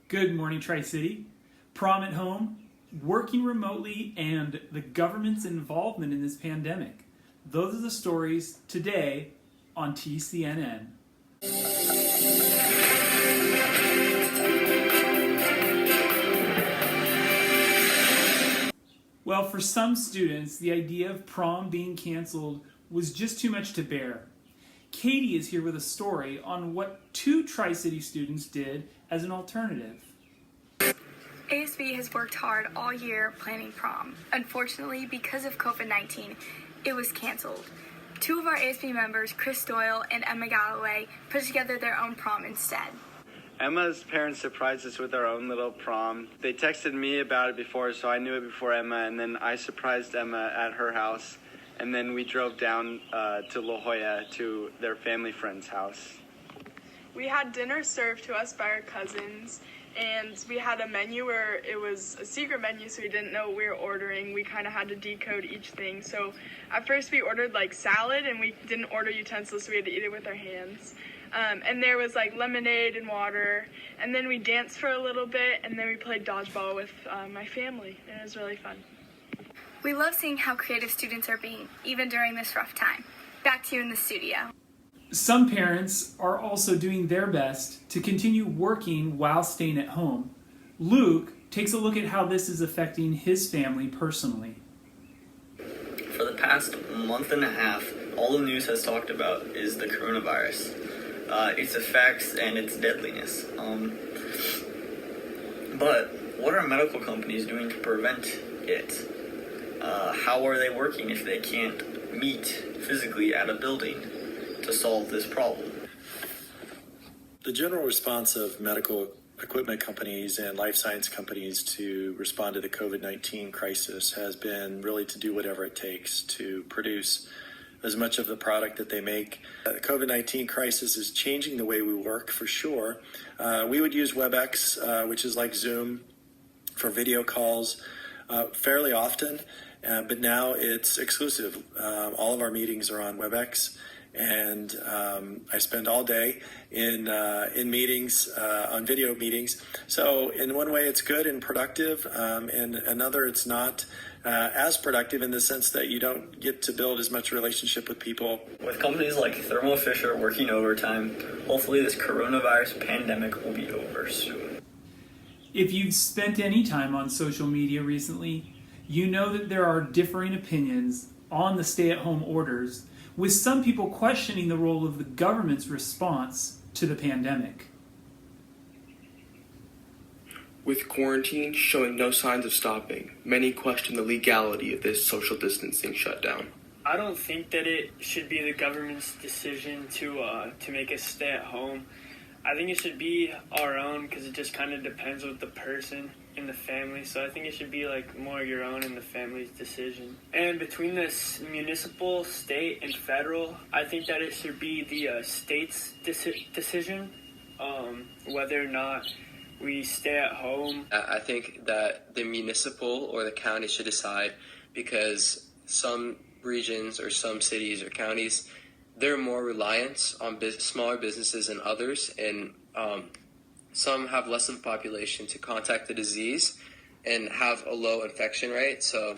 Good morning, Tri-City. Prom at home, working remotely, and the government's involvement in this pandemic. Those are the stories today on TCCN. Well, for some students, the idea of prom being canceled was just too much to bear. Katie is here with a story on what two Tri-City students did as an alternative. ASB has worked hard all year planning prom. Unfortunately, because of COVID-19, it was canceled. Two of our ASB members, Chris Doyle and Emma Galloway, put together their own prom instead. Emma's parents surprised us with our own little prom. They texted me about it before, so I knew it before Emma, and then I surprised Emma at her house, and then we drove down to La Jolla to their family friend's house. We had dinner served to us by our cousins, and we had a menu where it was a secret menu, so we didn't know what we were ordering. We kind of had to decode each thing. So at first we ordered like salad, and we didn't order utensils, so we had to eat it with our hands. And there was like lemonade and water, and then we danced for a little bit, and then we played dodgeball with my family, and it was really fun. We love seeing how creative students are being, even during this rough time. Back to you in the studio. Some parents are also doing their best to continue working while staying at home. Luke takes a look at how this is affecting his family personally. For the past month and a half, all the news has talked about is the coronavirus, its effects and its deadliness. But what are medical companies doing to prevent it? How are they working if they can't meet physically at a building to solve this problem? The general response of medical equipment companies and life science companies to respond to the COVID-19 crisis has been really to do whatever it takes to produce as much of the product that they make. The COVID-19 crisis is changing the way we work for sure. We would use WebEx, which is like Zoom, for video calls fairly often, but now it's exclusive. All of our meetings are on WebEx. And I spend all day in meetings, on video meetings. So in one way it's good and productive, and another it's not as productive in the sense that you don't get to build as much relationship with people. With companies like Thermo Fisher working overtime, hopefully this coronavirus pandemic will be over soon. If you've spent any time on social media recently, you know that there are differing opinions on the stay-at-home orders, with some people questioning the role of the government's response to the pandemic. With quarantine showing no signs of stopping, many question the legality of this social distancing shutdown. I don't think that it should be the government's decision to make us stay at home. I think it should be our own, because it just kind of depends with the person in the family. So I think it should be like more your own and the family's decision. And between this municipal, state, and federal, I think that it should be the state's decision whether or not we stay at home. I think that the municipal or the county should decide, because some regions or some cities or counties, they're more reliant on smaller businesses than others, and some have less of a population to contact the disease and have a low infection rate. So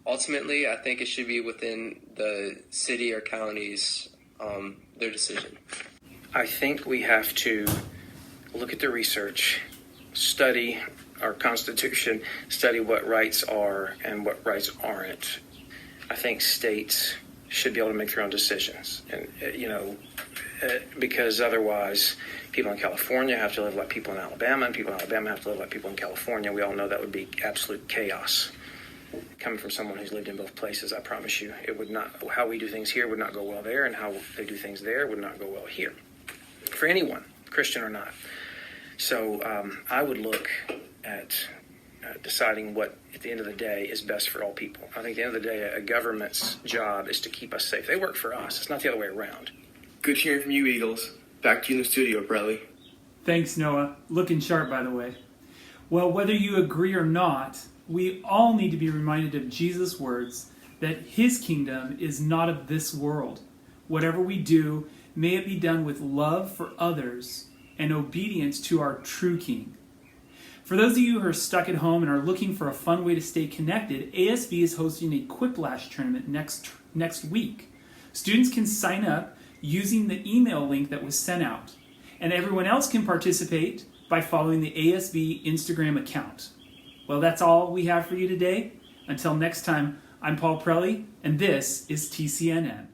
ultimately, I think it should be within the city or counties, their decision. I think we have to look at the research, study our Constitution, study what rights are and what rights aren't. I think states should be able to make their own decisions, and because otherwise people in California have to live like people in Alabama, and people in Alabama have to live like people in California. We all know that would be absolute chaos. Coming from someone who's lived in both places, I promise you, it would not, how we do things here would not go well there, and how they do things there would not go well here, for anyone, Christian or not. So I would look at deciding what, at the end of the day, is best for all people. I think at the end of the day, a government's job is to keep us safe. They work for us. It's not the other way around. Good hearing from you, Eagles. Back to you in the studio, Bradley. Thanks, Noah. Looking sharp, by the way. Well, whether you agree or not, we all need to be reminded of Jesus' words that his kingdom is not of this world. Whatever we do, may it be done with love for others and obedience to our true King. For those of you who are stuck at home and are looking for a fun way to stay connected, ASB is hosting a Quiplash tournament next week. Students can sign up using the email link that was sent out, and everyone else can participate by following the ASB Instagram account. Well, that's all we have for you today. Until next time, I'm Paul Prelli, and this is TCNN.